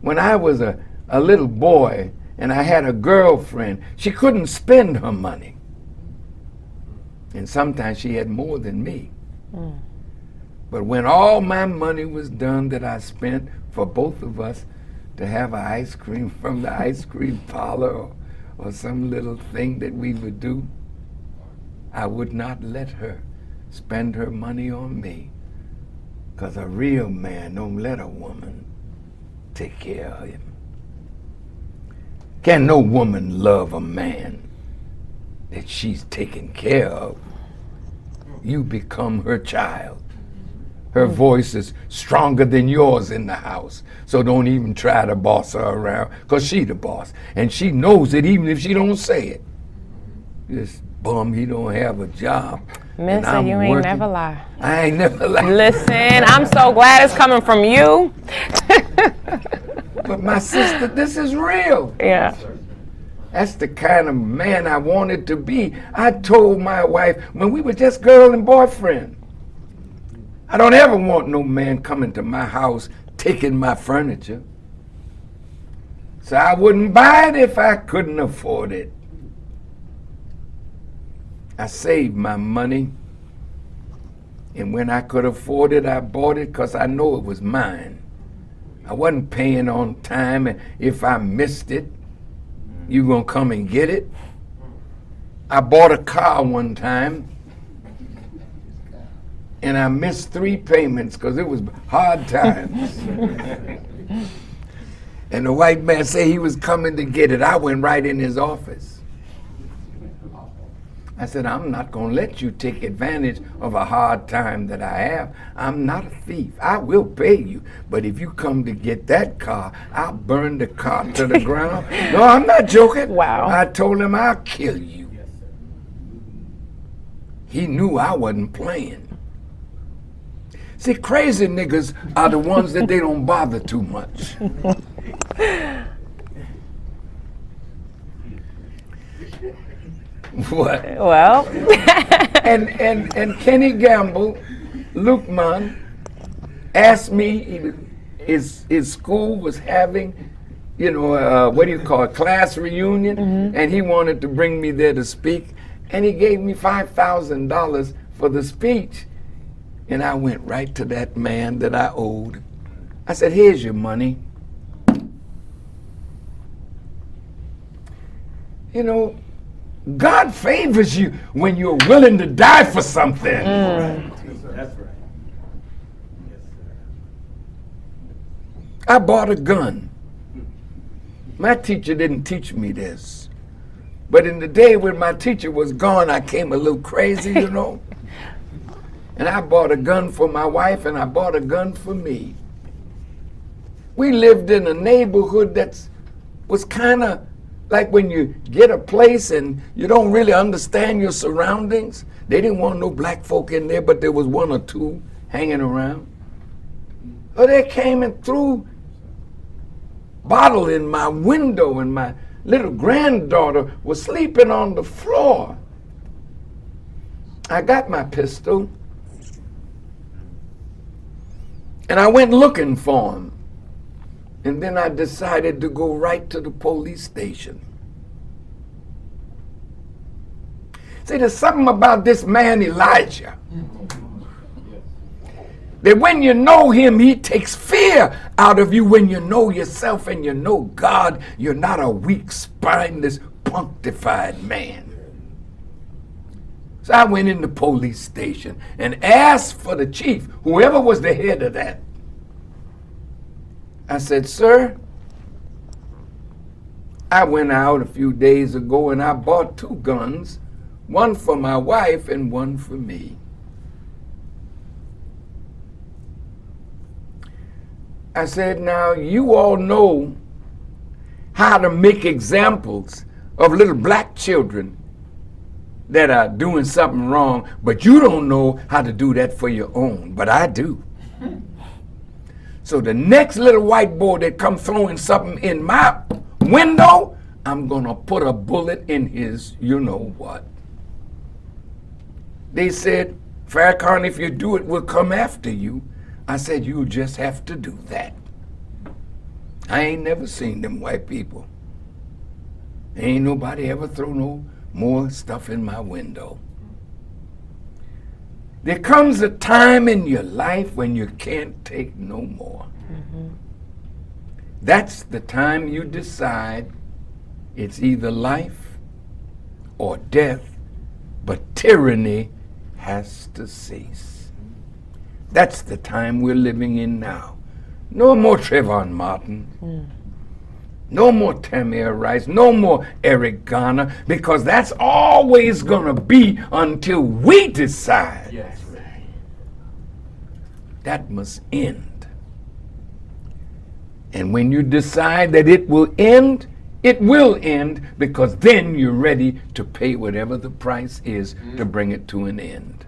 when I was a little boy and I had a girlfriend, she couldn't spend her money. And sometimes she had more than me. But when all my money was done that I spent for both of us to have an ice cream from the ice cream parlor or some little thing that we would do, I would not let her spend her money on me. Because a real man don't let a woman take care of him. Can no woman love a man that she's taken care of? You become her child. Her voice is stronger than yours in the house. So don't even try to boss her around, because she the boss. And she knows it even if she don't say it. This bum, he don't have a job. Mister, you ain't never lie. I ain't never lied. Listen, I'm so glad it's coming from you. But my sister, this is real. Yeah. That's the kind of man I wanted to be. I told my wife when we were just girl and boyfriend, I don't ever want no man coming to my house taking my furniture. So I wouldn't buy it if I couldn't afford it. I saved my money, and when I could afford it, I bought it because I know it was mine. I wasn't paying on time, and if I missed it, you gonna come and get it? I bought a car one time, and I missed 3 payments because it was hard times. And the white man said he was coming to get it. I went right in his office. I said, I'm not going to let you take advantage of a hard time that I have. I'm not a thief. I will pay you. But if you come to get that car, I'll burn the car to the ground. No, I'm not joking. Wow. I told him I'll kill you. He knew I wasn't playing. See, crazy niggas are the ones that they don't bother too much. What? Well. and Kenny Gamble, Lukeman, asked me, his school was having, what do you call it, class reunion, and he wanted to bring me there to speak, and he gave me $5,000 for the speech. And I went right to that man that I owed. I said, here's your money. God favors you when you're willing to die for something. That's right. Yes, sir. I bought a gun. My teacher didn't teach me this. But in the day when my teacher was gone, I came a little crazy, And I bought a gun for my wife, and I bought a gun for me. We lived in a neighborhood that was kind of like when you get a place and you don't really understand your surroundings. They didn't want no black folk in there, but there was 1 or 2 hanging around. So they came and threw bottle in my window, and my little granddaughter was sleeping on the floor. I got my pistol, and I went looking for him. And then I decided to go right to the police station. See, there's something about this man Elijah, that when you know him, he takes fear out of you. When you know yourself and you know God, you're not a weak, spineless, punctified man. So I went in the police station and asked for the chief, whoever was the head of that. I said, sir, I went out a few days ago and I bought 2 guns, one for my wife and one for me. I said, now you all know how to make examples of little black children that are doing something wrong, but you don't know how to do that for your own, but I do. So the next little white boy that comes throwing something in my window, I'm gonna put a bullet in his you-know-what. They said, Farrakhan, if you do it, we'll come after you. I said, you'll just have to do that. I ain't never seen them white people. Ain't nobody ever throw no more stuff in my window. There comes a time in your life when you can't take no more. That's the time you decide it's either life or death, but tyranny has to cease. That's the time we're living in now. No more Trayvon Martin. No more Tamir Rice. No more Eric Garner, because that's always going to be until we decide. Yes. That must end. And when you decide that it will end, because then you're ready to pay whatever the price is to bring it to an end.